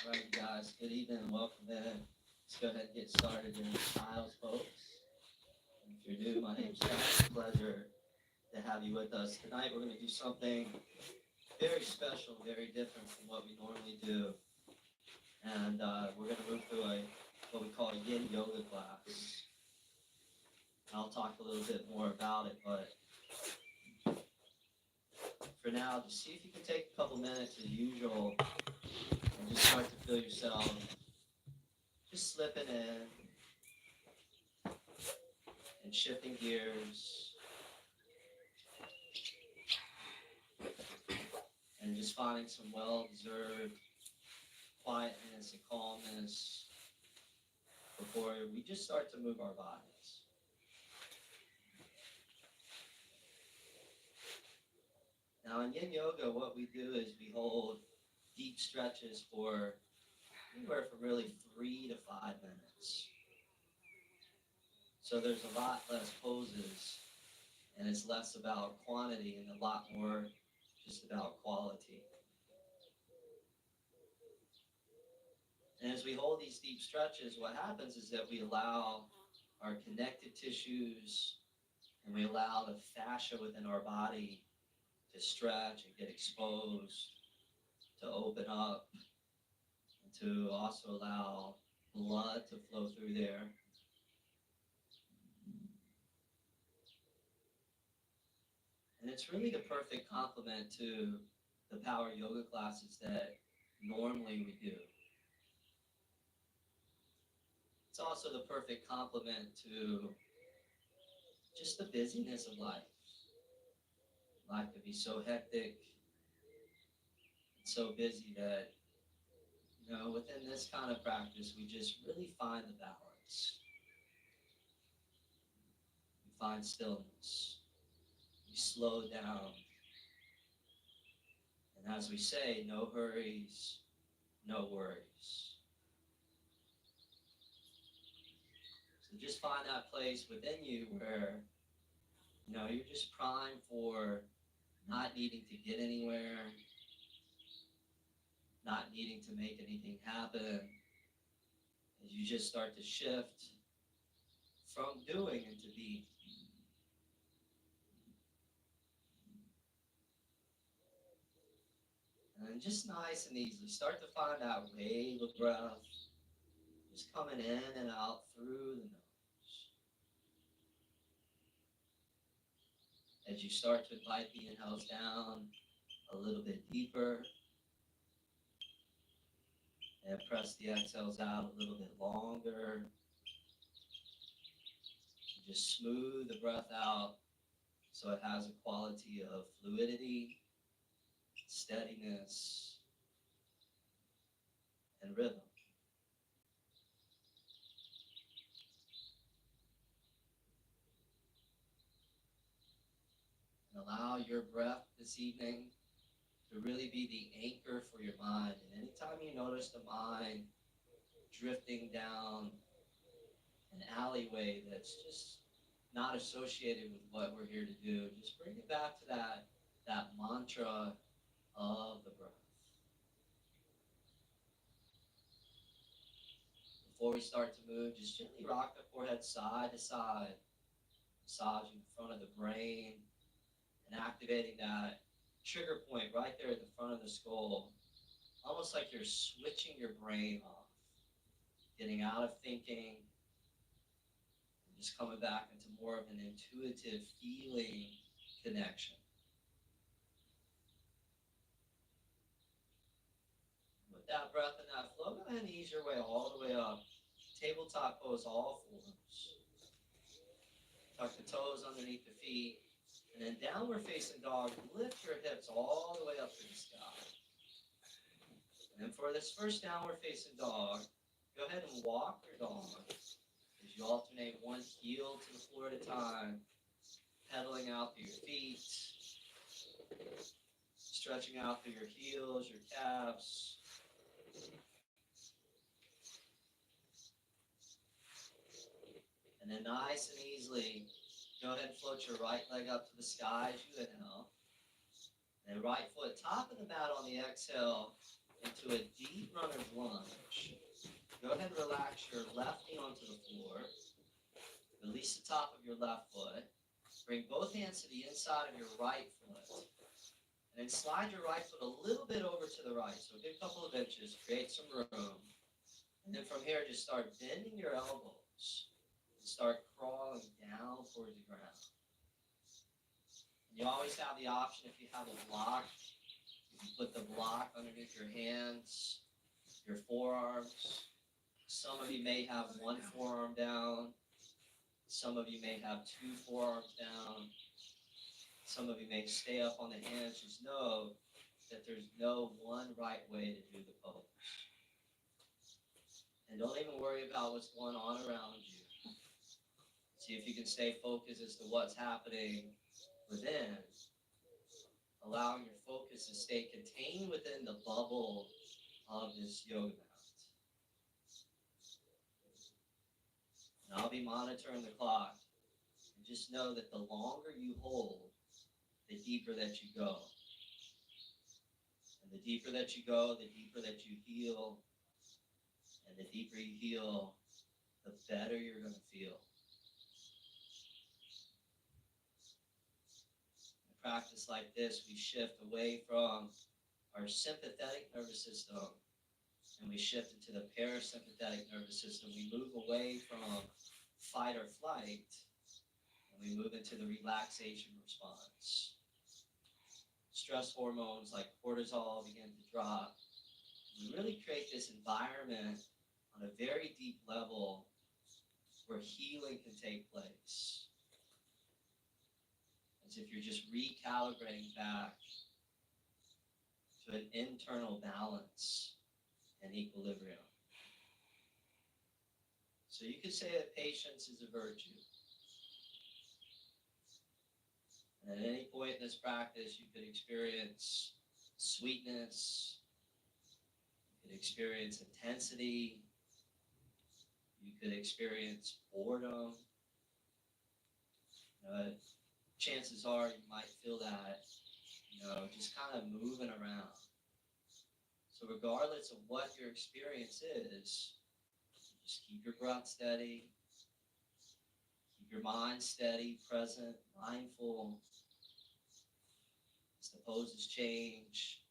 All right, you guys, good evening and welcome in. Let's go ahead and get started in Child's folks. And if you're new, my name's Scott. It's a pleasure to have you with us. Tonight we're going to do something very special, very different from what we normally do. And we're going to move through what we call a Yin Yoga class. I'll talk a little bit more about it, but for now, just see if you can take a couple minutes as usual and just start to feel yourself just slipping in and shifting gears and just finding some well-deserved quietness and calmness before we just start to move our bodies. Now in Yin Yoga, what we do is we hold deep stretches for anywhere from really 3 to 5 minutes. So there's a lot less poses, and it's less about quantity and a lot more just about quality. And as we hold these deep stretches, what happens is that we allow our connective tissues and we allow the fascia within our body to stretch and get exposed, to open up, and to also allow blood to flow through there. And it's really the perfect complement to the power yoga classes that normally we do. It's also the perfect complement to just the busyness of life. Life can be so hectic and so busy that, within this kind of practice, we just really find the balance. We find stillness. We slow down. And as we say, no hurries, no worries. So just find that place within you where, you're just primed for not needing to get anywhere, not needing to make anything happen, as you just start to shift from doing into being. And just nice and easy, start to find that wave of breath, just coming in and out through the nose. As you start to invite the inhales down a little bit deeper, and press the exhales out a little bit longer. Just smooth the breath out so it has a quality of fluidity, steadiness, and rhythm. And allow your breath this evening to really be the anchor for your mind. And anytime you notice the mind drifting down an alleyway that's just not associated with what we're here to do, just bring it back to that mantra of the breath. Before we start to move, just gently rock the forehead side to side, massaging the front of the brain and activating that trigger point right there at the front of the skull, almost like you're switching your brain off, getting out of thinking, and just coming back into more of an intuitive feeling connection. With that breath and that flow, go ahead and ease your way all the way up. Tabletop pose, all fours. Tuck the toes underneath the feet. And then downward facing dog, lift your hips all the way up to the sky. And then for this first downward facing dog, go ahead and walk your dog as you alternate one heel to the floor at a time, pedaling out through your feet, stretching out through your heels, your calves. And then nice and easily, go ahead and float your right leg up to the sky as you inhale. And right foot top of the mat on the exhale, into a deep runner's lunge. Go ahead and relax your left knee onto the floor. Release the top of your left foot. Bring both hands to the inside of your right foot. And then slide your right foot a little bit over to the right. So a good couple of inches. Create some room. And then from here, just start bending your elbows. And start crawling down towards the ground. And you always have the option, if you have a block, you can put the block underneath your hands, your forearms. Some of you may have one forearm down. Some of you may have two forearms down. Some of you may stay up on the hands. Just know that there's no one right way to do the pose. And don't even worry about what's going on around you. See if you can stay focused as to what's happening within. Allowing your focus to stay contained within the bubble of this yoga mat. And I'll be monitoring the clock. And just know that the longer you hold, the deeper that you go. And the deeper that you go, the deeper that you heal. And the deeper you heal, the better you're going to feel. In a practice like this, we shift away from our sympathetic nervous system and we shift into the parasympathetic nervous system. We move away from fight or flight and we move into the relaxation response. Stress hormones like cortisol begin to drop. We really create this environment on a very deep level where healing can take place. As if you're just recalibrating back to an internal balance and equilibrium. So you could say that patience is a virtue. And at any point in this practice, you could experience sweetness, you could experience intensity, you could experience boredom. Chances are you might feel that, just kind of moving around. So regardless of what your experience is, just keep your breath steady, keep your mind steady, present, mindful. As the poses change,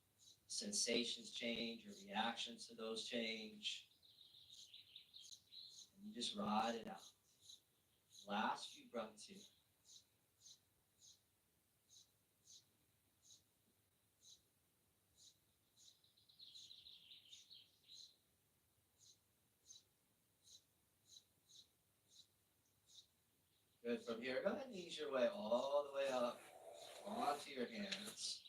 sensations change, your reactions to those change. And you just ride it out. Last few breaths here. Good. From here, go ahead and ease your way all the way up onto your hands.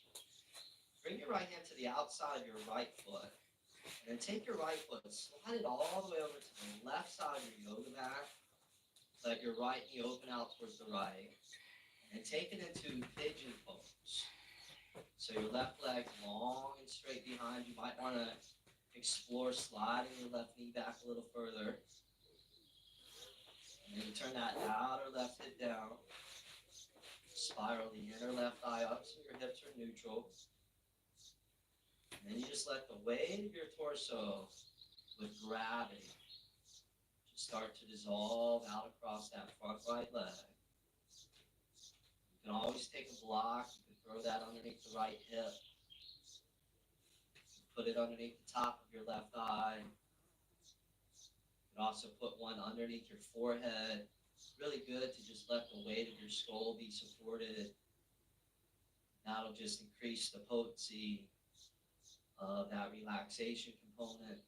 Bring your right hand to the outside of your right foot. And then take your right foot, slide it all the way over to the left side of your yoga mat. Let your right knee open out towards the right. And take it into pigeon pose. So your left leg long and straight behind. You might want to explore sliding your left knee back a little further. And then you turn that outer left hip down. Spiral the inner left thigh up so your hips are neutral. And then you just let the weight of your torso with gravity just start to dissolve out across that front right leg. You can always take a block. You can throw that underneath the right hip. Put it underneath the top of your left thigh. You can also put one underneath your forehead. It's really good to just let the weight of your skull be supported. That'll just increase the potency of that relaxation component.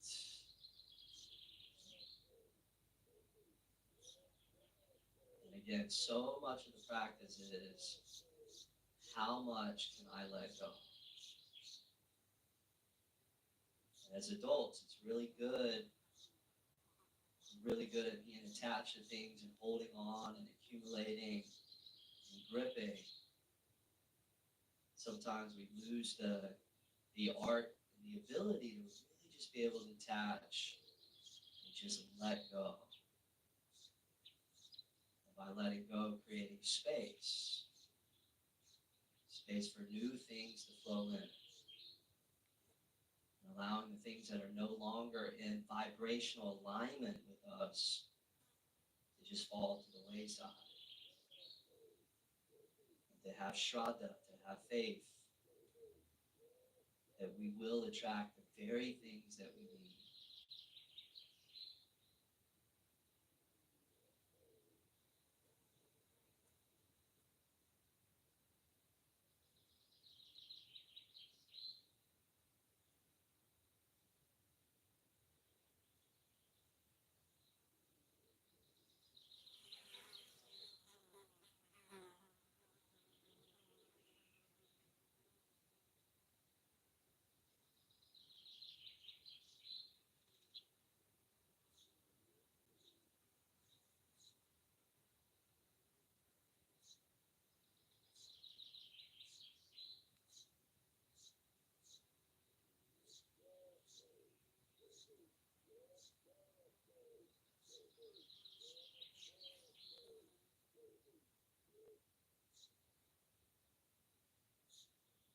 And again, so much of the practice is how much can I let go? And as adults, it's really good at being attached to things and holding on and accumulating and gripping. Sometimes we lose the art and the ability to really just be able to detach and just let go. And by letting go, creating space for new things to flow in. And allowing the things that are no longer in vibrational alignment with us to just fall to the wayside. To have shraddha, to have faith that we will attract the very things that we need.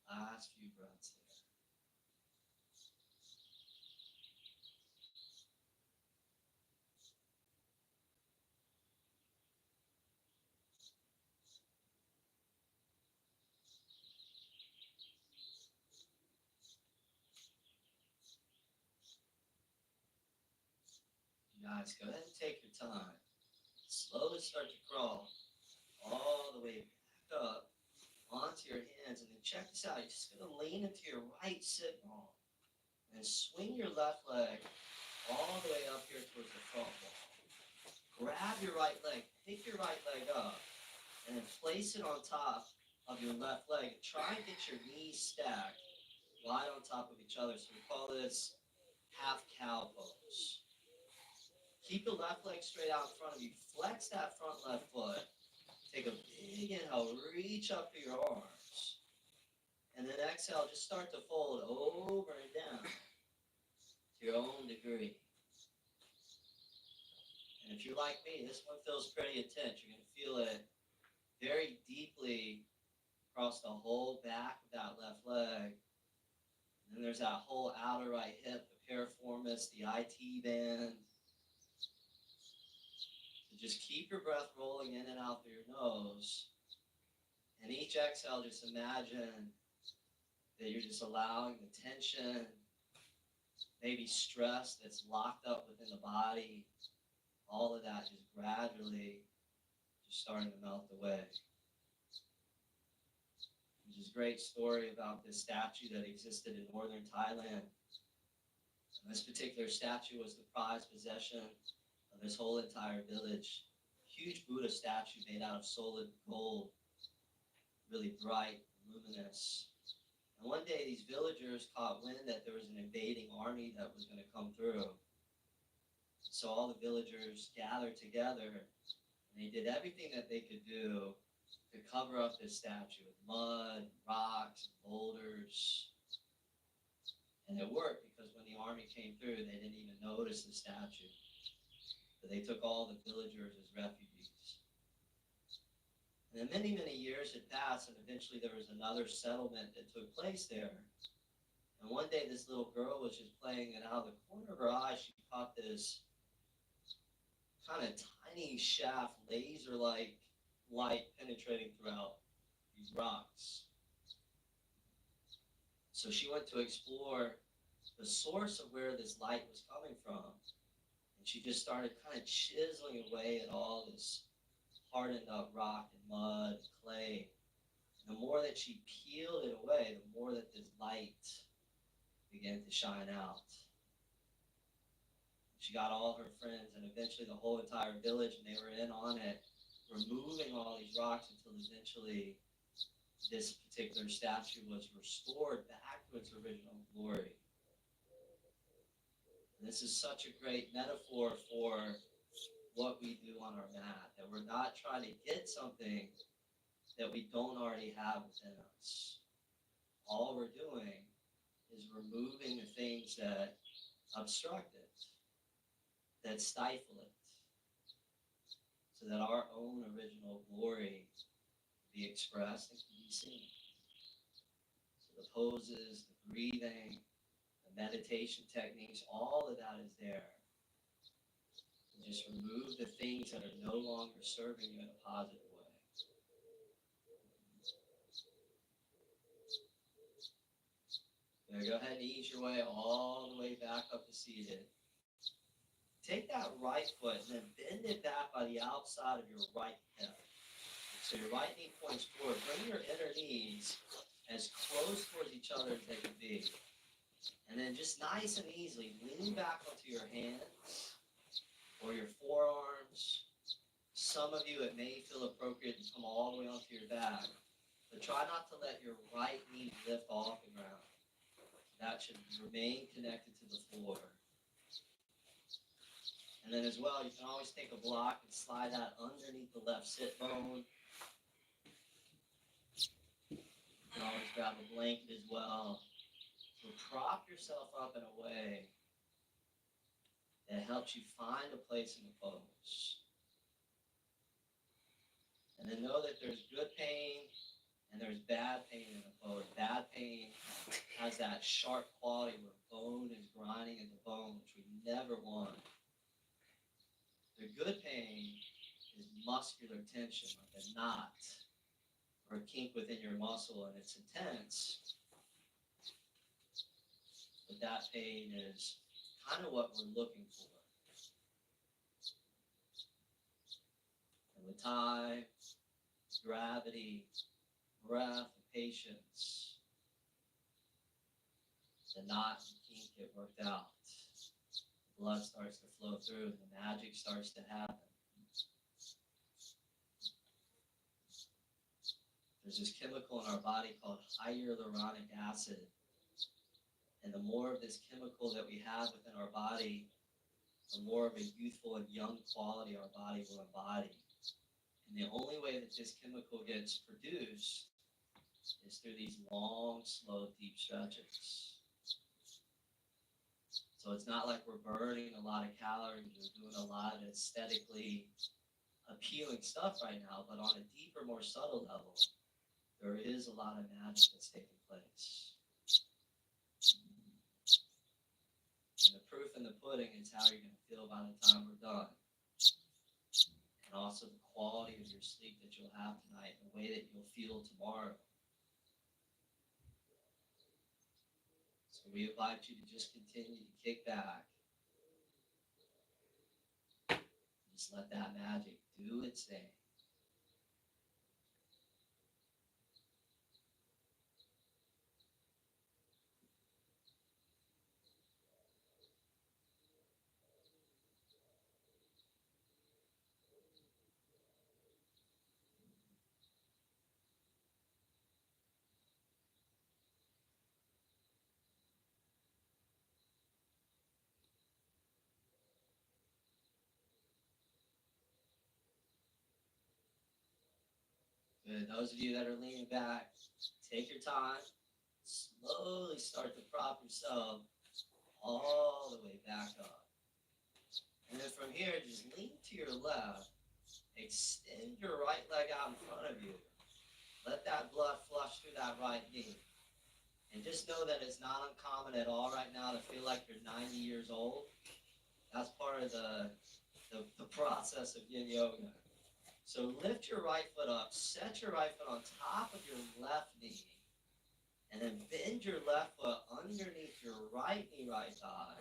Last few breaths there. You guys, go ahead and take your time. Slowly start to crawl all the way back up onto your hands. And then check this out. You're just going to lean into your right sit bone and swing your left leg all the way up here towards the front wall. Grab your right leg, pick your right leg up, and then place it on top of your left leg. And try and get your knees stacked right on top of each other. So we call this half cow pose. Keep the left leg straight out in front of you. Flex that front left foot. Take a big inhale, reach up to your arms. And then exhale, just start to fold over and down to your own degree. And if you're like me, this one feels pretty intense. You're going to feel it very deeply across the whole back of that left leg. And then there's that whole outer right hip, the piriformis, the IT band. So just keep your breath rolling in and out through your nose. And each exhale, just imagine that you're just allowing the tension, maybe stress that's locked up within the body, all of that just gradually just starting to melt away. There's a great story about this statue that existed in northern Thailand. And this particular statue was the prized possession of this whole entire village. Huge Buddha statue made out of solid gold, really bright, luminous. And one day these villagers caught wind that there was an invading army that was going to come through. So all the villagers gathered together, and they did everything that they could do to cover up this statue with mud, rocks, boulders. And it worked, because when the army came through, they didn't even notice the statue. But they took all the villagers as refugees. And then many, many years had passed, and eventually there was another settlement that took place there. And one day this little girl was just playing, and out of the corner of her eye, she caught this kind of tiny shaft, laser-like light penetrating throughout these rocks. So she went to explore the source of where this light was coming from. And she just started kind of chiseling away at all this hardened up rock and mud and clay. And the more that she peeled it away, the more that this light began to shine out. She got all her friends and eventually the whole entire village, and they were in on it, removing all these rocks until eventually this particular statue was restored back to its original glory. And this is such a great metaphor for what we do on our mat, that we're not trying to get something that we don't already have within us. All we're doing is removing the things that obstruct it, that stifle it, so that our own original glory can be expressed and can be seen. So the poses, the breathing, the meditation techniques, all of that is there. And just remove the things that are no longer serving you in a positive way. Now go ahead and ease your way all the way back up to seated. Take that right foot and then bend it back by the outside of your right hip. So your right knee points forward. Bring your inner knees as close towards each other as they can be. And then just nice and easily lean back onto your hands or your forearms. Some of you, it may feel appropriate to come all the way onto your back. But try not to let your right knee lift off the ground. That should remain connected to the floor. And then as well, you can always take a block and slide that underneath the left sit bone. You can always grab a blanket as well. So prop yourself up in a way that helps you find a place in the pose. And then know that there's good pain and there's bad pain in the pose. Bad pain has that sharp quality where bone is grinding into bone, which we never want. The good pain is muscular tension, like a knot or a kink within your muscle, and it's intense. But that pain is kind of what we're looking for. And with time, gravity, breath, and patience, the knot and kink get worked out. Blood starts to flow through, and the magic starts to happen. There's this chemical in our body called hyaluronic acid. And the more of this chemical that we have within our body, the more of a youthful and young quality our body will embody. And the only way that this chemical gets produced is through these long, slow, deep stretches. So it's not like we're burning a lot of calories or doing a lot of aesthetically appealing stuff right now, but on a deeper, more subtle level, there is a lot of magic that's taking place. And the proof in the pudding is how you're going to feel by the time we're done. And also the quality of your sleep that you'll have tonight, and the way that you'll feel tomorrow. So we invite you to just continue to kick back. Just let that magic do its thing. Good. Those of you that are leaning back, take your time. Slowly start to prop yourself all the way back up. And then from here, just lean to your left. Extend your right leg out in front of you. Let that blood flush through that right knee. And just know that it's not uncommon at all right now to feel like you're 90 years old. That's part of the process of Yin Yoga. So lift your right foot up, set your right foot on top of your left knee, and then bend your left foot underneath your right knee, right thigh.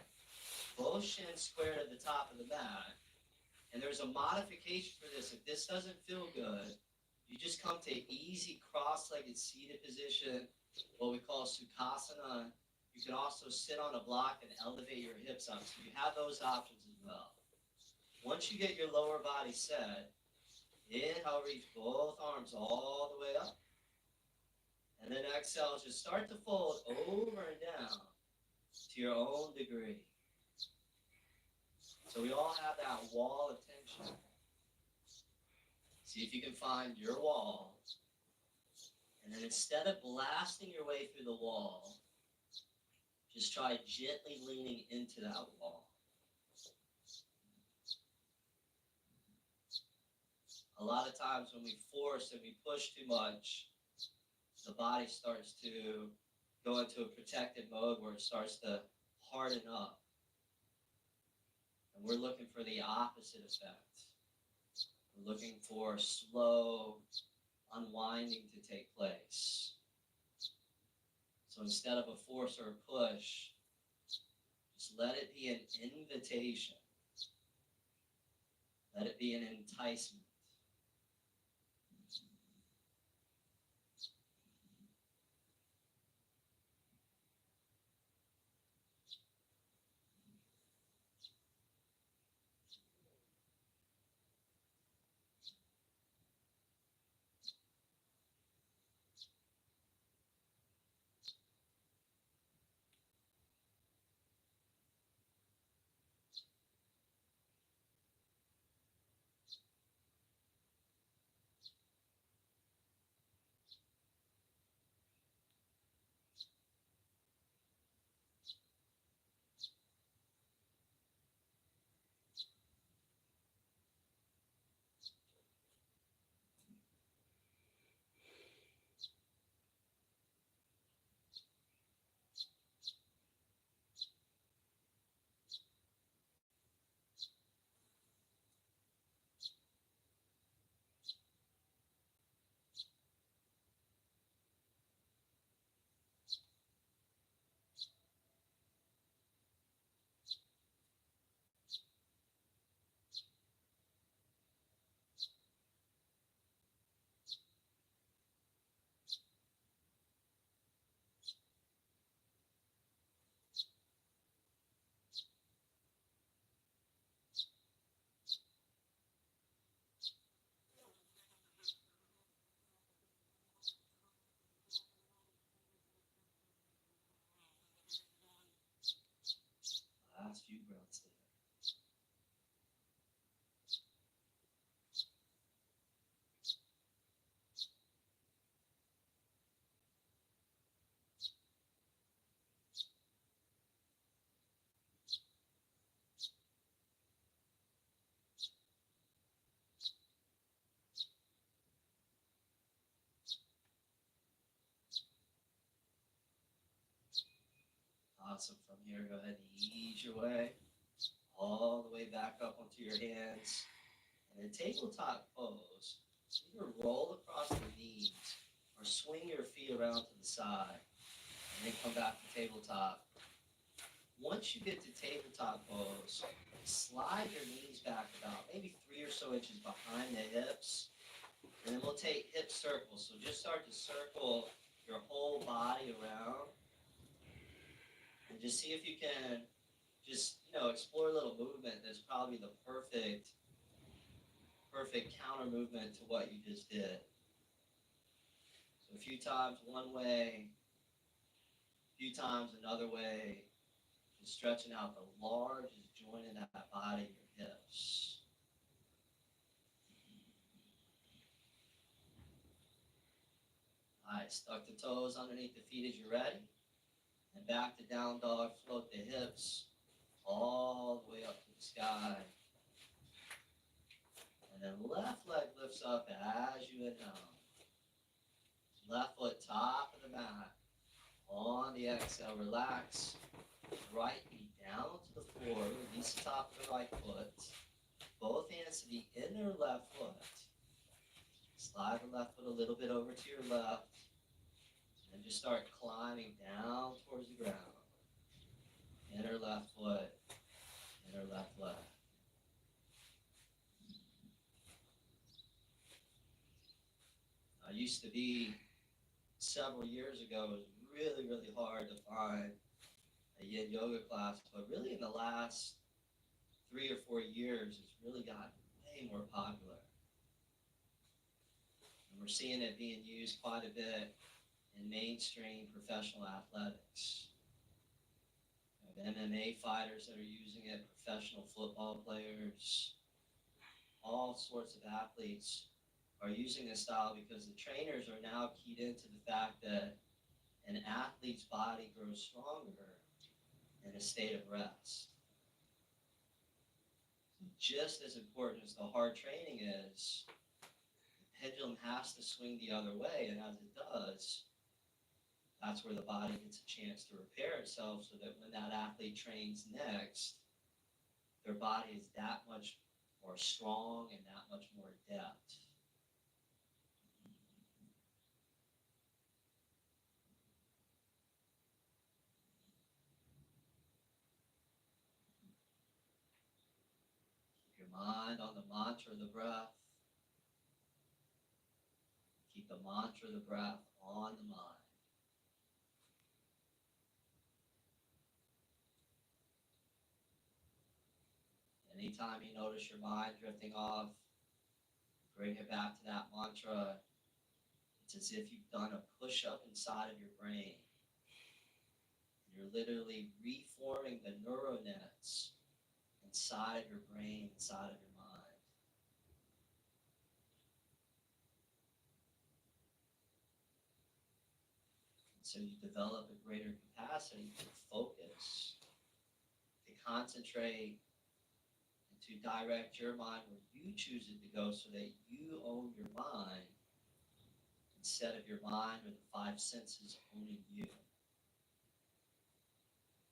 Both shins squared at the top of the mat. And there's a modification for this. If this doesn't feel good, you just come to easy cross-legged seated position, what we call Sukhasana. You can also sit on a block and elevate your hips up. So you have those options as well. Once you get your lower body set, inhale, reach both arms all the way up. And then exhale, just start to fold over and down to your own degree. So we all have that wall of tension. See if you can find your wall. And then instead of blasting your way through the wall, just try gently leaning into that wall. A lot of times when we force and we push too much, the body starts to go into a protective mode where it starts to harden up. And we're looking for the opposite effect. We're looking for slow unwinding to take place. So instead of a force or a push, just let it be an invitation. Let it be an enticement. Last few breaths there. Awesome. From here, go ahead and ease your way all the way back up onto your hands. And in tabletop pose, either roll across your knees or swing your feet around to the side and then come back to tabletop. Once you get to tabletop pose, slide your knees back about maybe 3 or so inches behind the hips. And then we'll take hip circles. So just start to circle your whole body around. And just see if you can just, explore a little movement that's probably the perfect counter movement to what you just did. So a few times one way, a few times another way, just stretching out the largest joint in that body, your hips. All right, stuck the toes underneath the feet as you're ready. And back to down dog, float the hips all the way up to the sky. And then left leg lifts up as you inhale. Left foot top of the mat. On the exhale, relax. Right knee down to the floor. Release the top of the right foot. Both hands to the inner left foot. Slide the left foot a little bit over to your left. And just start climbing down towards the ground. Inner left foot. Inner left leg. I used to be, several years ago, it was really, really hard to find a yin yoga class, but really in the last 3 or 4 years, it's really gotten way more popular. And we're seeing it being used quite a bit in mainstream professional athletics. We have MMA fighters that are using it, professional football players, all sorts of athletes are using this style because the trainers are now keyed into the fact that an athlete's body grows stronger in a state of rest. Just as important as the hard training is, the pendulum has to swing the other way, and as it does, That's where the body gets a chance to repair itself so that when that athlete trains next, their body is that much more strong and that much more adept. Keep your mind on the mantra of the breath. Keep the mantra of the breath on the mind. Anytime you notice your mind drifting off, bring it back to that mantra. It's as if you've done a push-up inside of your brain. You're literally reforming the neural nets inside of your brain, inside of your mind. And so you develop a greater capacity to focus, to concentrate, and to direct your mind where you choose it to go so that you own your mind instead of your mind or the five senses owning you.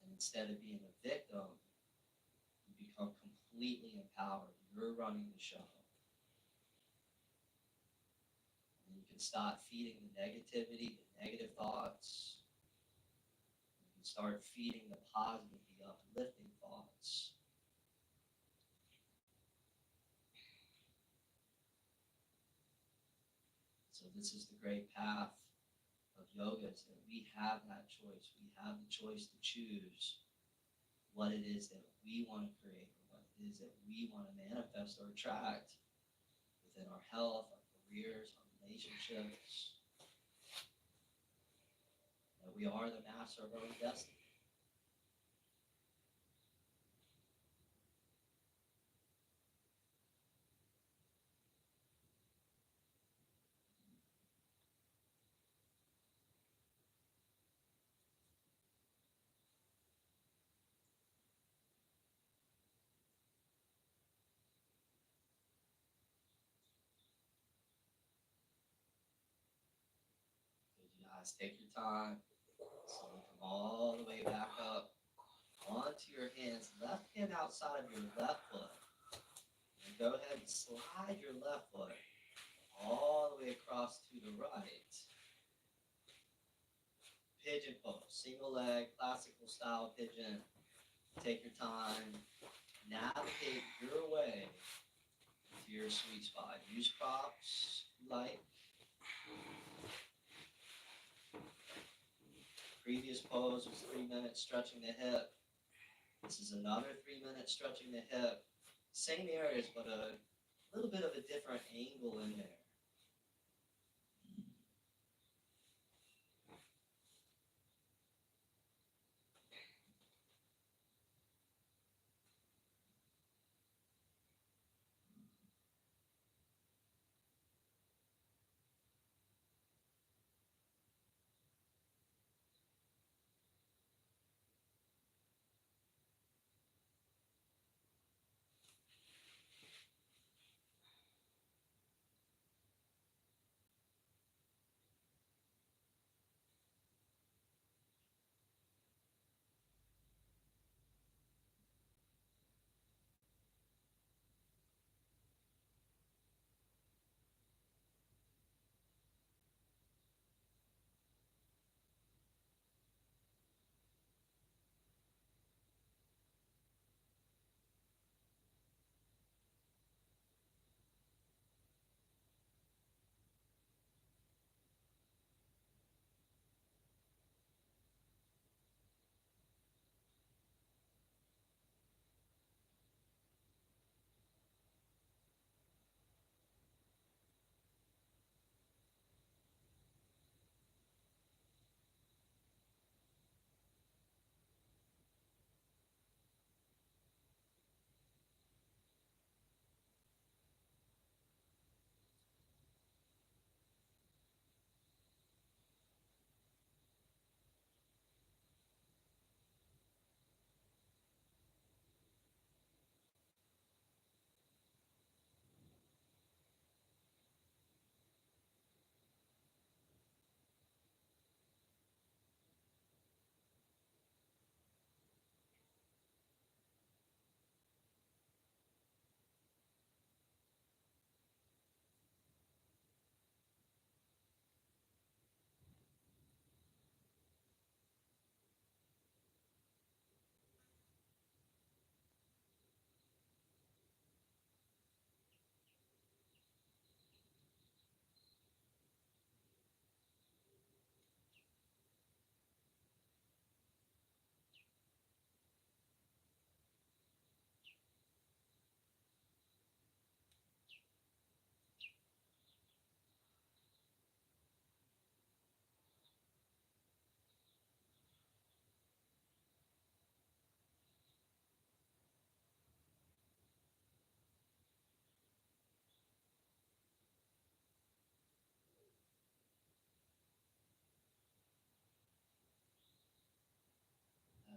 And instead of being a victim, you become completely empowered. You're running the show. And you can start feeding the negativity, the negative thoughts. You can start feeding the positive, the uplifting thoughts. So this is the great path of yoga, is that we have that choice. We have the choice to choose what it is that we want to create, or what it is that we want to manifest or attract within our health, our careers, our relationships. That we are the master of our own destiny. You guys take your time. So come all the way back up onto your hands, left hand outside of your left foot. And go ahead and slide your left foot all the way across to the right. Pigeon pose, single leg, classical style pigeon. Take your time, navigate your way to your sweet spot. Use props if you like. Previous pose was 3 minutes stretching the hip. This is another 3 minutes stretching the hip. Same areas, but a little bit of a different angle in there.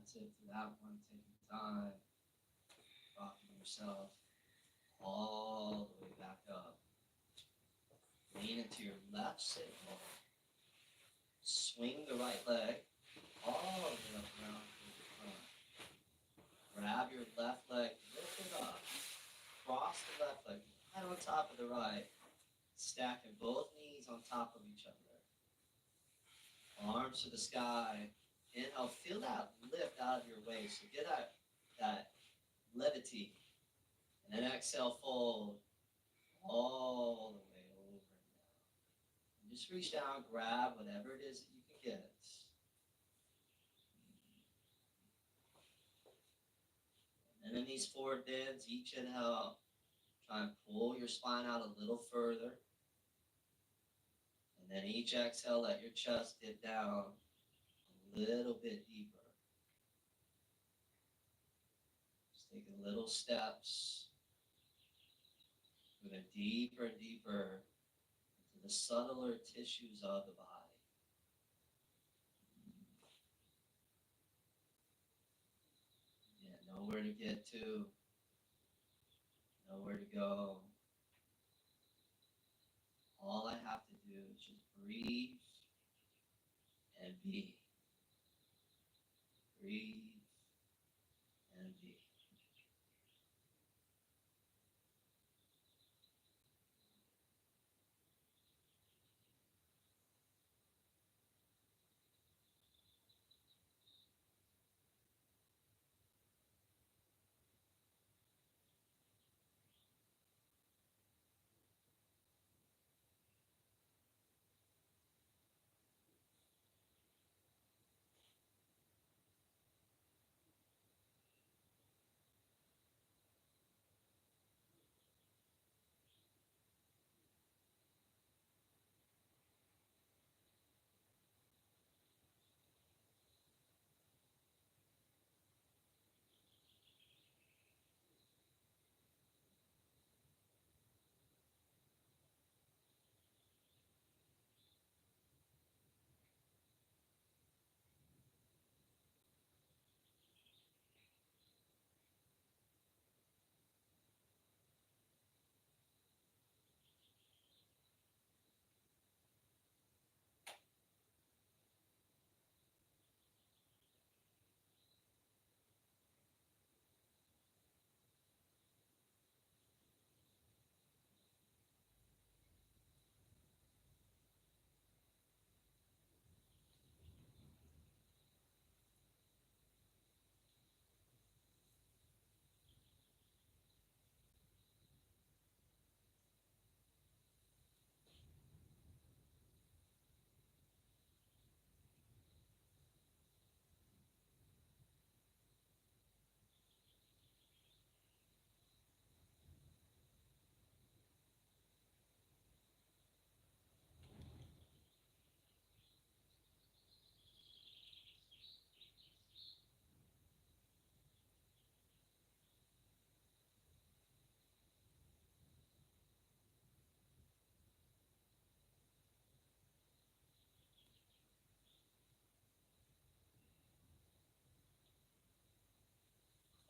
That's it for that one. Take your time. Rocking yourself all the way back up. Lean into your left sitting bone. Swing the right leg all the way up around to the front. Grab your left leg, lift it up. Cross the left leg right on top of the right. Stacking both knees on top of each other. Arms to the sky. Inhale, feel that lift out of your waist. So get that levity. And then exhale, fold all the way over and down. And just reach down, grab whatever it is that you can get. And in these forward bends, each inhale, try and pull your spine out a little further. And then each exhale, let your chest dip down a little bit deeper. Just taking little steps, moving deeper and deeper into the subtler tissues of the body. Yeah, nowhere to get to, nowhere to go. All I have to do is just breathe and be. Breathe and be.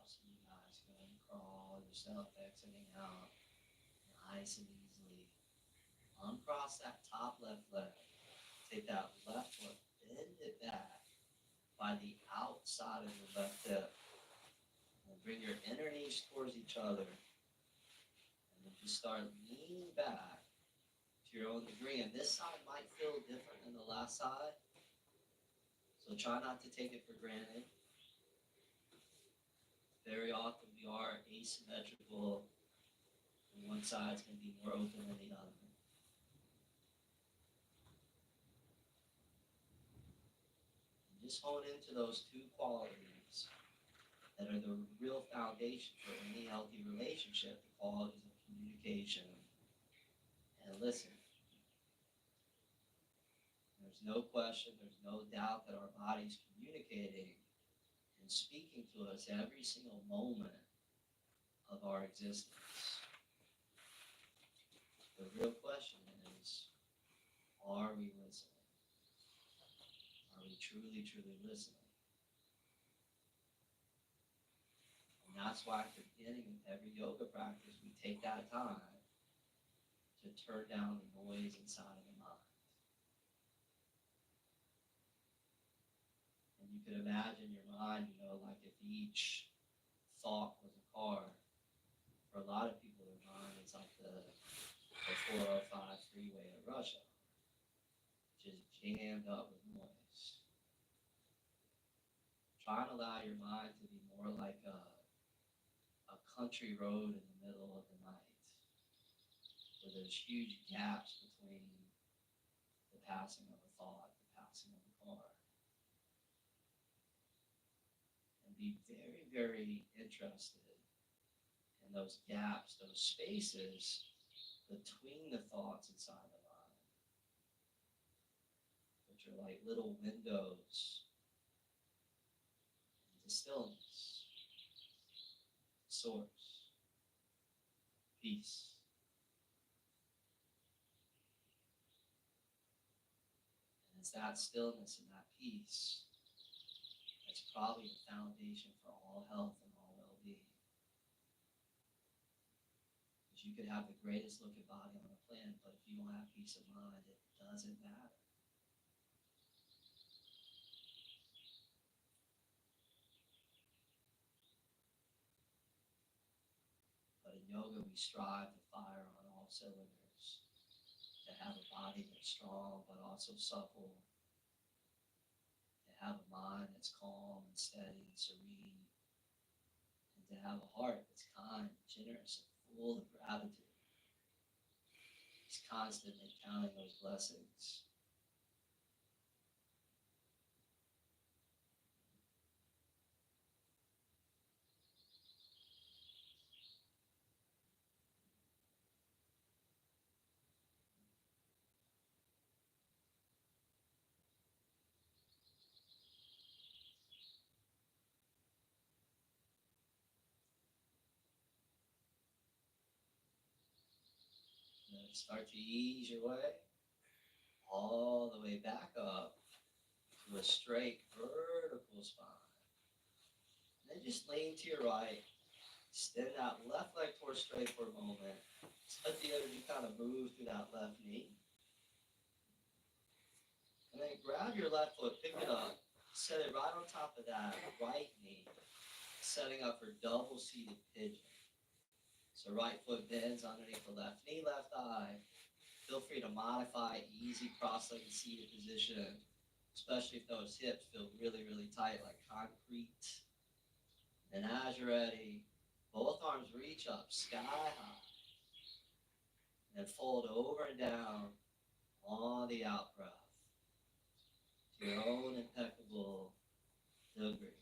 Awesome, you guys. Go ahead and crawl yourself, exiting out nice and easily. Uncross that top left leg. Take that left foot, bend it back by the outside of your left hip. And bring your inner knees towards each other. And then just start leaning back to your own degree. And this side might feel different than the last side. So try not to take it for granted. Very often we are asymmetrical. And one side's going to be more open than the other. Just hone into those two qualities that are the real foundation for any healthy relationship, the qualities of communication and listening. There's no question, there's no doubt that our body's communicating and speaking to us every single moment of our existence. The real question is, are we listening? Are we truly, truly listening? And that's why at the beginning of every yoga practice, we take that time to turn down the noise inside of the mind. And you can imagine your mind, like if each thought was a car. For a lot of people, their mind is like the 405 freeway at rush hour, just jammed up with noise. Try and allow your mind to be more like a country road in the middle of the night, where there's huge gaps between the passing of a thought, the passing of a car. And be very, very interested in those gaps, those spaces between the thoughts inside the mind, which are like little windows into stillness, source, peace. And it's that stillness and that peace that's probably the foundation for all health and all well-being. Because you could have the greatest looking body on the planet, but if you don't have peace of mind, it doesn't matter. But in yoga, we strive to fire on all cylinders, to have a body that's strong but also supple, to have a mind that's calm and steady and serene, and to have a heart that's kind, generous, and full of gratitude. Just constantly counting those blessings. And then start to ease your way all the way back up to a straight vertical spine. And then just lean to your right. Extend that left leg towards straight for a moment. Just let the energy kind of move through that left knee. And then grab your left foot, pick it up, set it right on top of that right knee, setting up for double seated pigeon. So right foot bends underneath the left knee, left thigh. Feel free to modify easy cross-legged seated position, especially if those hips feel really, really tight like concrete. And as you're ready, both arms reach up sky high. And fold over and down on the out breath to your own impeccable degree.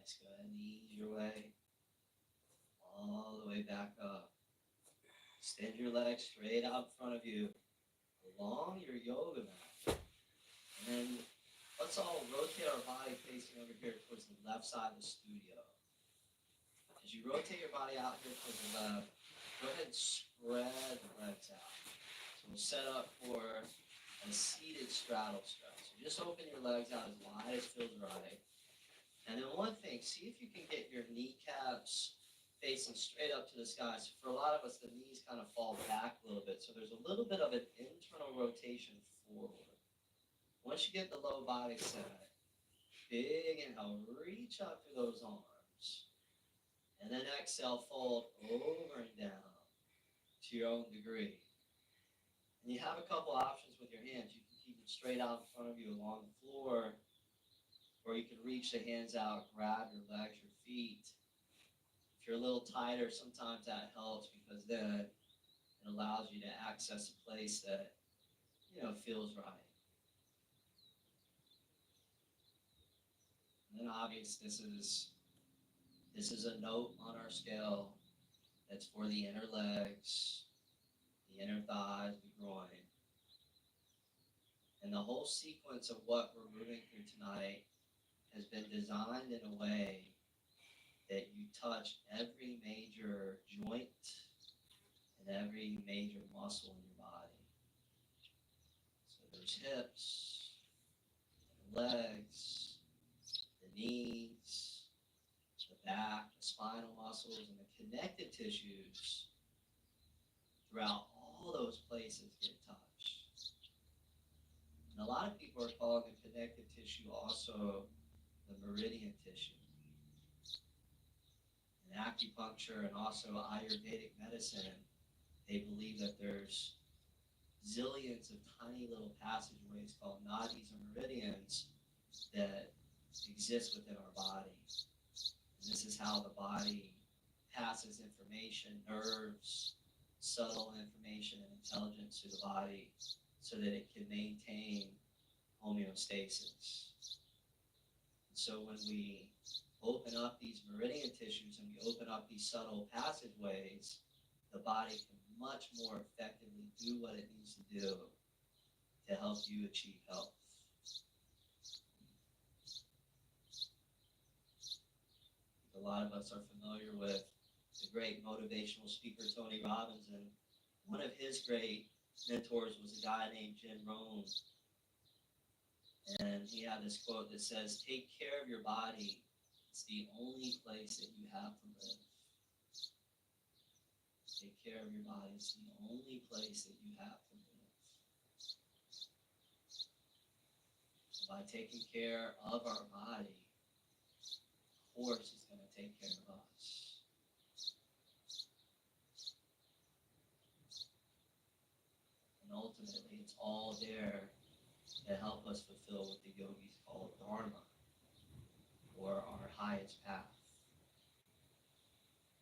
legs. Go ahead and ease your way all the way back up. Extend your legs straight out in front of you along your yoga mat. And then let's all rotate our body facing over here towards the left side of the studio. As you rotate your body out here towards the left, go ahead and spread the legs out. So we'll set up for a seated straddle stretch. So just open your legs out as wide as feels right. And then one thing, see if you can get your kneecaps facing straight up to the sky. So for a lot of us, the knees kind of fall back a little bit. So there's a little bit of an internal rotation forward. Once you get the low body set, big inhale, reach up through those arms. And then exhale, fold over and down to your own degree. And you have a couple options with your hands. You can keep them straight out in front of you along the floor, or you can reach the hands out, grab your legs, your feet. If you're a little tighter, sometimes that helps because then it allows you to access a place that, feels right. And then obviously this is a note on our scale that's for the inner legs, the inner thighs, the groin. And the whole sequence of what we're moving through tonight has been designed in a way that you touch every major joint and every major muscle in your body. So there's hips, the legs, the knees, the back, the spinal muscles, and the connective tissues throughout all those places get touched. And a lot of people are calling the connective tissue also the meridian tissue. In acupuncture and also Ayurvedic medicine, they believe that there's zillions of tiny little passageways called nadis or meridians that exist within our body. And this is how the body passes information, nerves, subtle information and intelligence to the body so that it can maintain homeostasis. And so when we open up these meridian tissues and we open up these subtle passageways, the body can much more effectively do what it needs to do to help you achieve health. A lot of us are familiar with the great motivational speaker Tony Robbins, and one of his great mentors was a guy named Jim Rohn. And he had this quote that says, "Take care of your body. It's the only place that you have to live." Take care of your body. It's the only place that you have to live. So by taking care of our body, of course, it's going to take care of us. And ultimately, it's all there to help us fulfill what the yogis call dharma, or our highest path.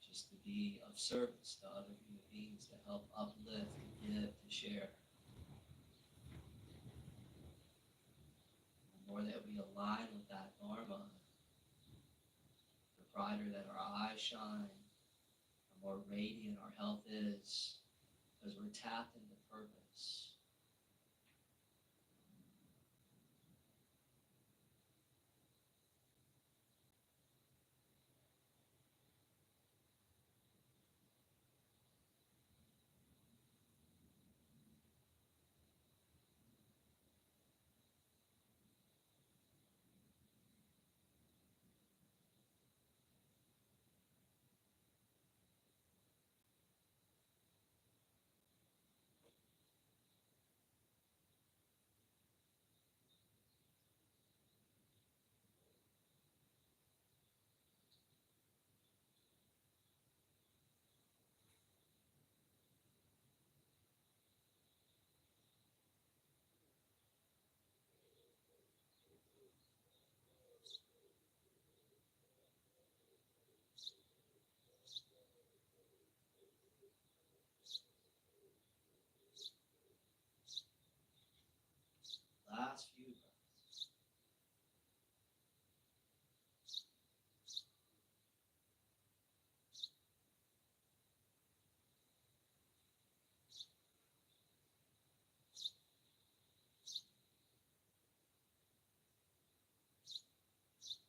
Just to be of service to other human beings, to help uplift, to give, to share. The more that we align with that dharma, the brighter that our eyes shine, the more radiant our health is, because we're tapped into purpose.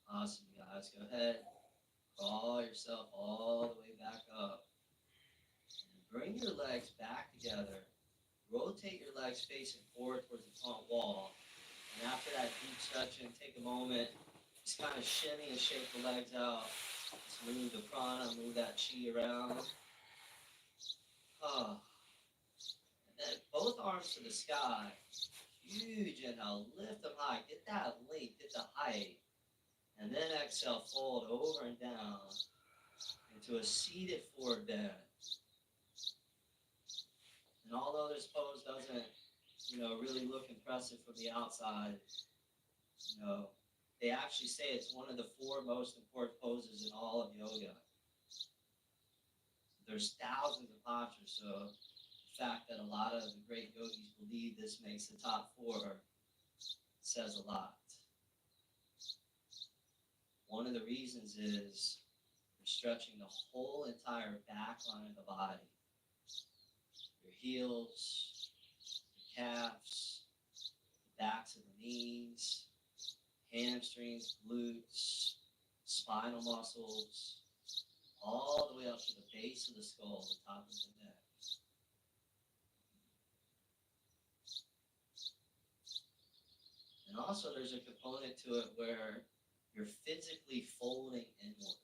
Awesome, guys. Go ahead. Crawl yourself all the way back up. And bring your legs back together. Rotate your legs facing forward towards the front wall. And after that deep stretching, take a moment. Just kind of shimmy and shake the legs out. Just move the prana, move that chi around. And then both arms to the sky. Huge inhale. Lift them high. Get that length. Get the height. And then exhale, fold over and down into a seated forward bend. And although this pose doesn't, really look impressive from the outside, they actually say it's one of the 4 most important poses in all of yoga. There's thousands of postures, so the fact that a lot of the great yogis believe this makes the top 4 says a lot. One of the reasons is you're stretching the whole entire back line of the body. Your heels, your calves, the backs of the knees, hamstrings, glutes, spinal muscles, all the way up to the base of the skull, the top of the neck. And also there's a component to it where you're physically folding inward.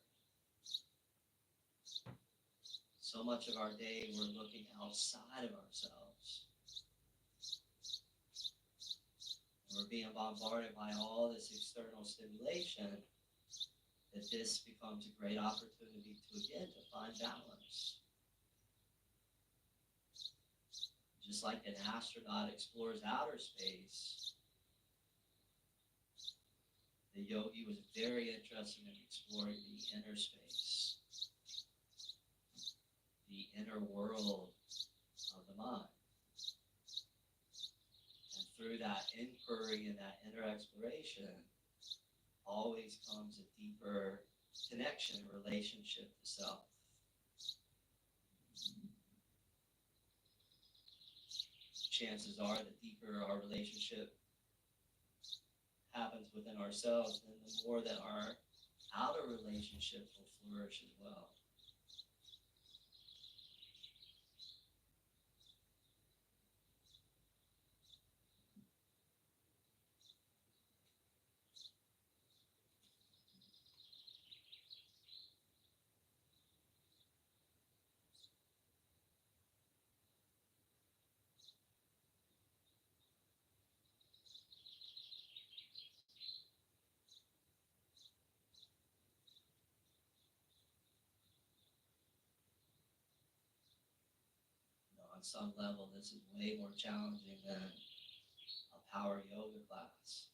So much of our day we're looking outside of ourselves. We're being bombarded by all this external stimulation that this becomes a great opportunity to find balance. Just like an astronaut explores outer space, the yogi was very interested in exploring the inner space, the inner world of the mind. And through that inquiry and that inner exploration, always comes a deeper connection, relationship to self. Chances are the deeper our relationship happens within ourselves, then the more that our outer relationships will flourish as well. On some level, this is way more challenging than a power yoga class.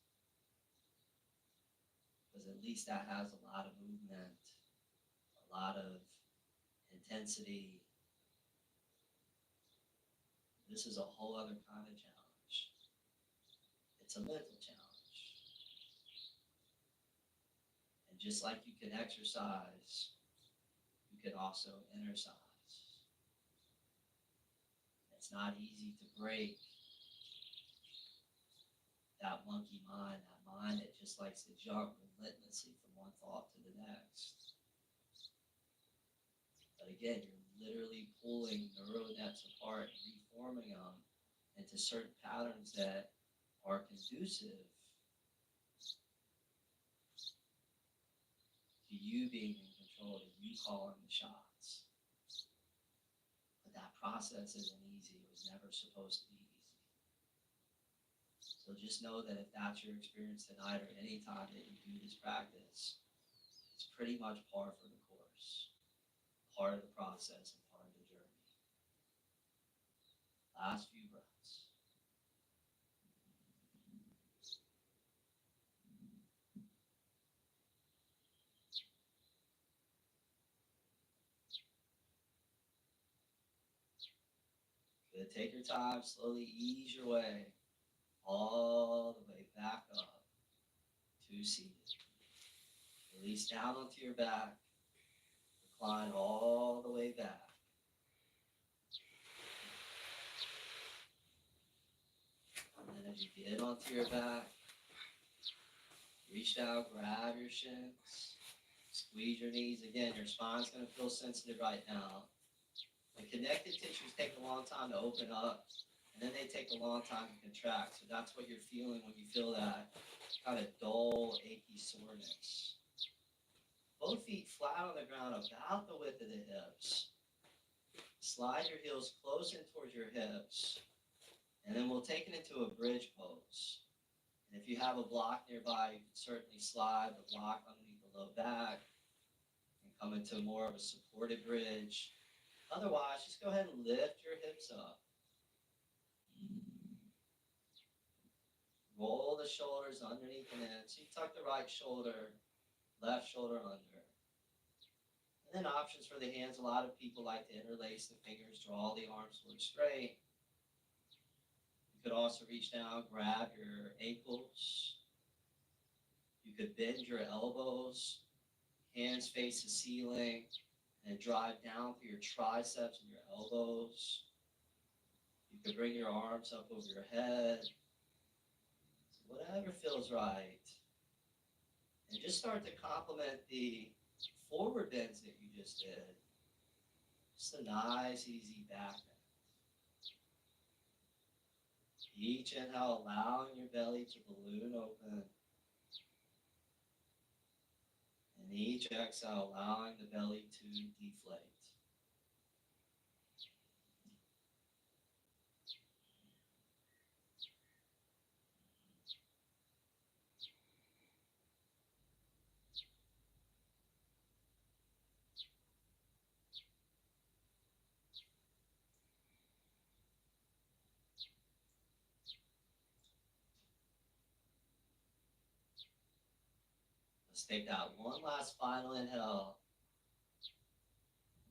Because at least that has a lot of movement, a lot of intensity. This is a whole other kind of challenge. It's a mental challenge. And just like you can exercise, you can also exercise. It's not easy to break that monkey mind, that mind that just likes to jump relentlessly from one thought to the next. But again, you're literally pulling neural nets apart and reforming them into certain patterns that are conducive to you being in control, to you calling the shots. But that process isn't easy. It was never supposed to be easy. So just know that if that's your experience tonight or any time that you do this practice, it's pretty much par for the course, part of the process and part of the journey. Last few breaths. Good. Take your time, slowly ease your way all the way back up to seated. Release down onto your back, recline all the way back. And then as you get onto your back, Reach down, grab your shins. Squeeze your knees. Again, your spine's going to feel sensitive right now. The connective tissues take a long time to open up, and then they take a long time to contract. So that's what you're feeling when you feel that kind of dull, achy soreness. Both feet flat on the ground, about the width of the hips. Slide your heels close in towards your hips, and then we'll take it into a bridge pose. And if you have a block nearby, you can certainly slide the block underneath the low back and come into more of a supported bridge. Otherwise, just go ahead and lift your hips up. Roll the shoulders underneath and in. So you tuck the right shoulder, left shoulder under. And then options for the hands. A lot of people like to interlace the fingers, draw the arms look straight. You could also reach down, grab your ankles. You could bend your elbows, hands face the ceiling, and drive down through your triceps and your elbows. You could bring your arms up over your head. So whatever feels right. And just start to complement the forward bends that you just did. Just a nice, easy back bend. Each inhale, allowing your belly to balloon open. And each exhale, allowing the belly to deflate. Let's take that one last final inhale.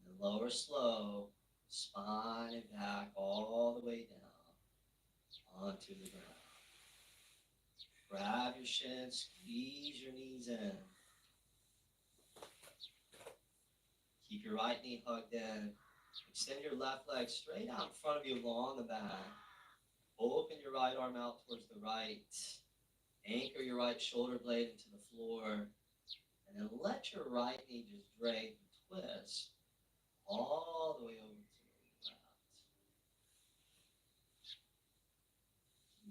And lower slow, spine and back all the way down onto the ground. Grab your shins, squeeze your knees in. Keep your right knee hugged in. Extend your left leg straight out in front of you along the back. Open your right arm out towards the right. Anchor your right shoulder blade into the floor. And then let your right knee just drape and twist all the way over to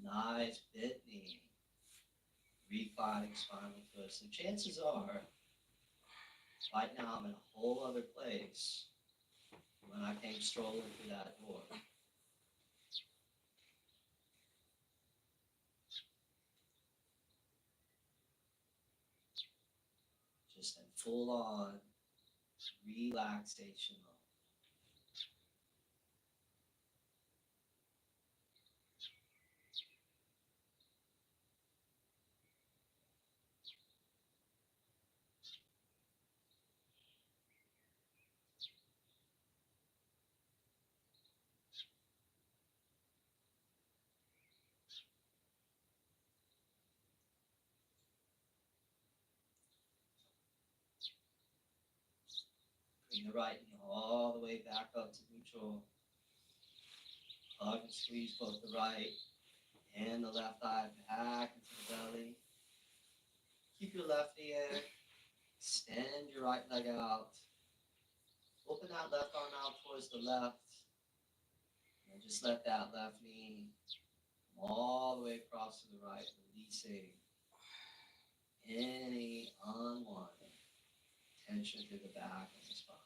the left. Nice bent knee. Reclining spinal twist. And chances are, right now I'm in a whole other place when I came strolling through that door. Just in full on relaxation mode. Bring the right knee all the way back up to neutral. Hug and squeeze both the right and the left thigh back into the belly. Keep your left knee in. Extend your right leg out. Open that left arm out towards the left. And just let that left knee come all the way across to the right, releasing any unwanted tension through the back of the spine.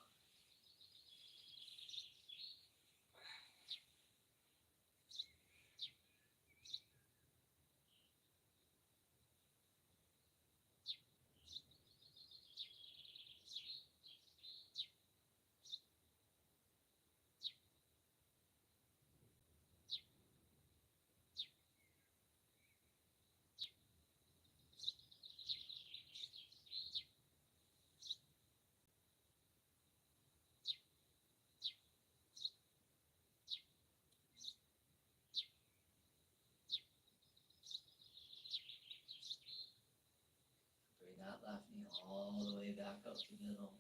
Bring that left knee all the way back up to middle.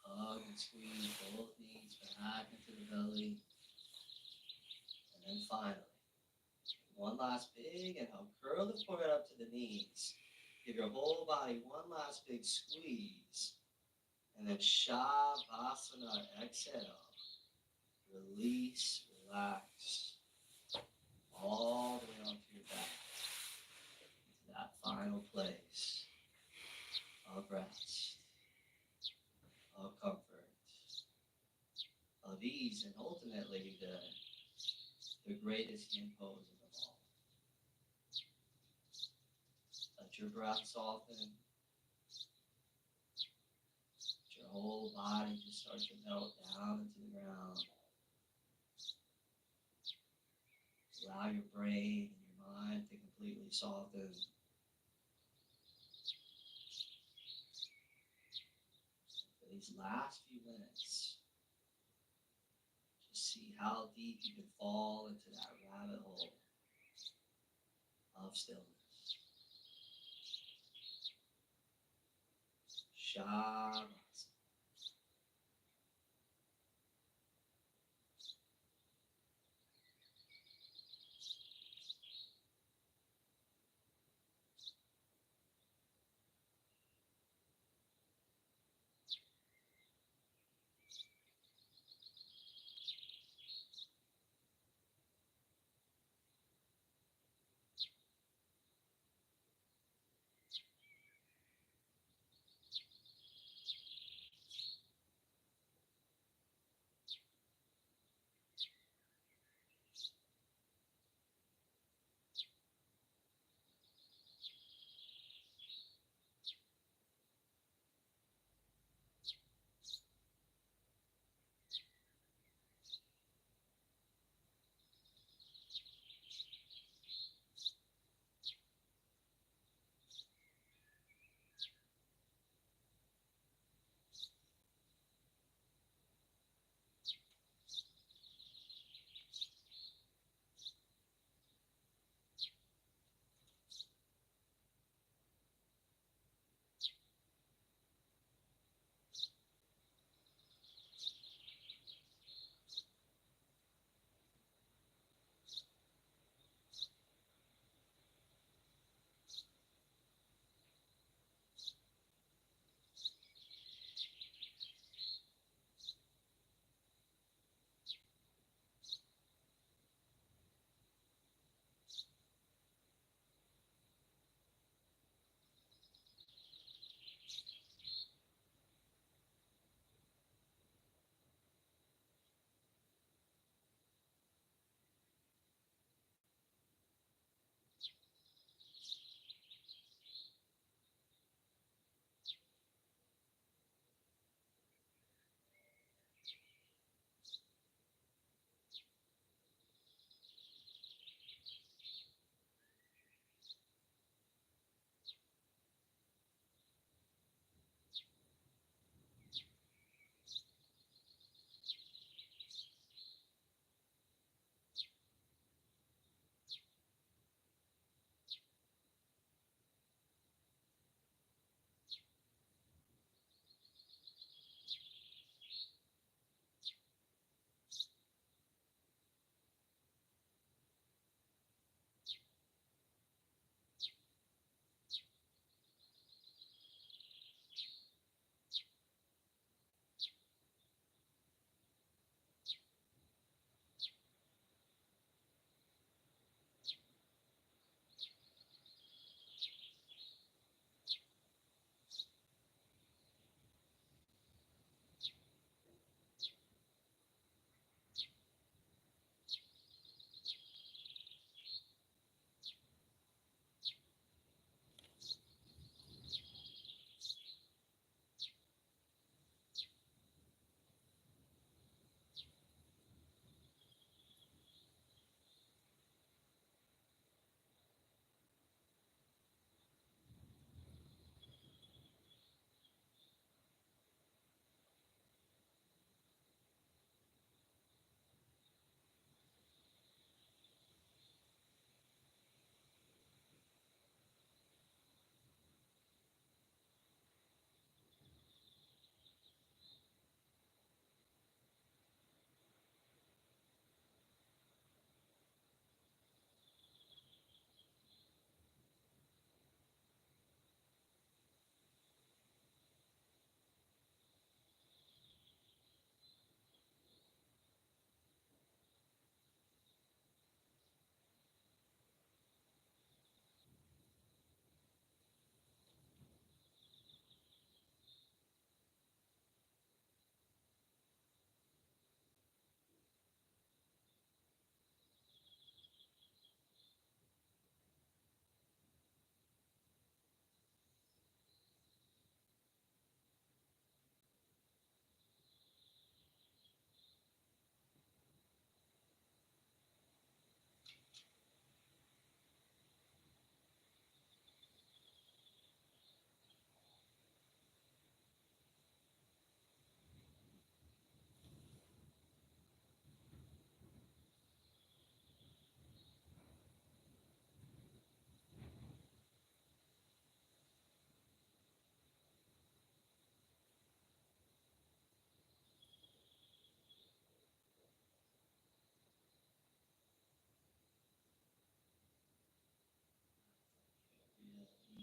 Hug and squeeze both knees back into the belly. And then finally, One last big inhale. Curl the forehead up to the knees. Give your whole body one last big squeeze. And then Shavasana, exhale. Release, relax. All the way onto your back. To that final place of rest, of comfort, of ease, and ultimately the greatest yin pose of them all. Let your breath soften. Let your whole body just start to melt down into the ground. Allow your brain and your mind to completely soften. For these last few minutes, just see how deep you can fall into that rabbit hole of stillness. Shavasana.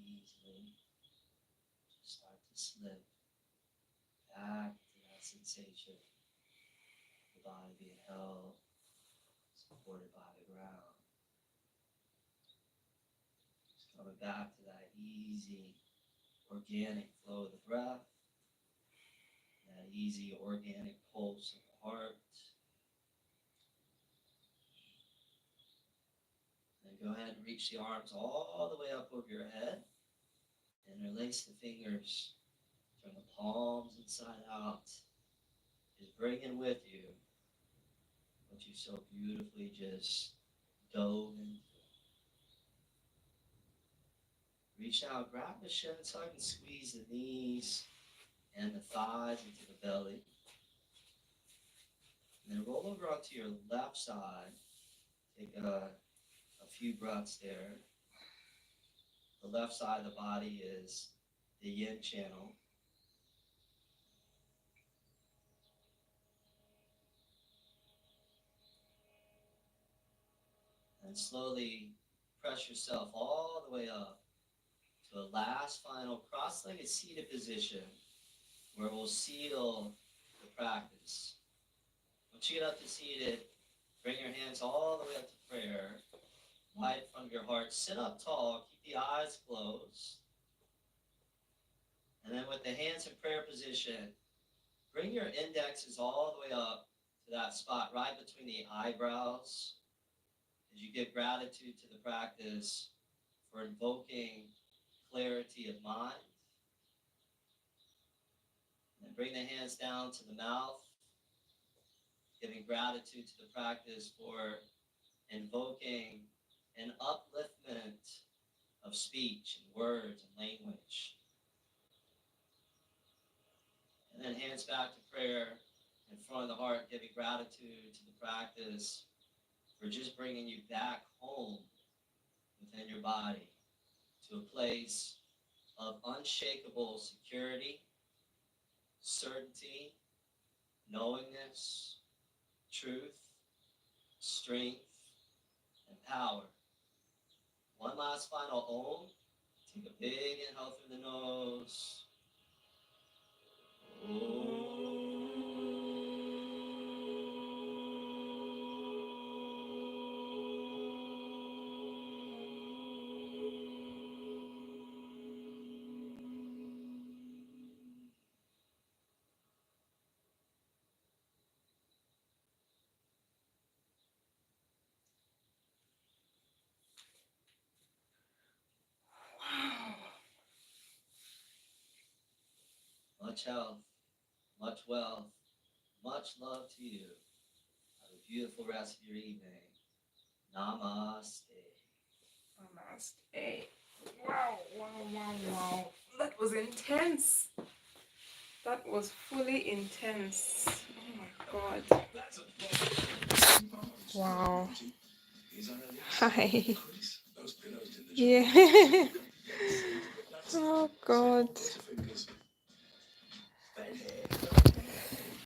easily just start to slip back to that sensation, the body being held, supported by the ground. Just coming back to that easy, organic flow of the breath, that easy, organic pulse of the heart. Then go ahead and reach the arms all the way up over your head. Interlace the fingers. Turn the palms inside out. Just bring in with you what you so beautifully just dove into. Reach out, grab the shin so I can squeeze the knees and the thighs into the belly. And then roll over onto your left side. Take a few breaths there. The left side of the body is the yin channel. And slowly press yourself all the way up to a last final cross-legged seated position where we'll seal the practice. Once you get up to seated, bring your hands all the way up to prayer, right in front of your heart. Sit up tall, keep the eyes closed. And then with the hands in prayer position, bring your indexes all the way up to that spot right between the eyebrows as you give gratitude to the practice for invoking clarity of mind. And then bring the hands down to the mouth, giving gratitude to the practice for invoking an upliftment of speech and words and language. And then hands back to prayer in front of the heart, giving gratitude to the practice for just bringing you back home within your body to a place of unshakable security, certainty, knowingness, truth, strength, and power. One last final Om. Take a big inhale through the nose. Much health, much wealth, much love to you. Have a beautiful rest of your evening. Namaste. Namaste. Wow, wow, wow, wow. That was intense. That was fully intense. Oh my God. Wow. Hi. Yeah. Oh God.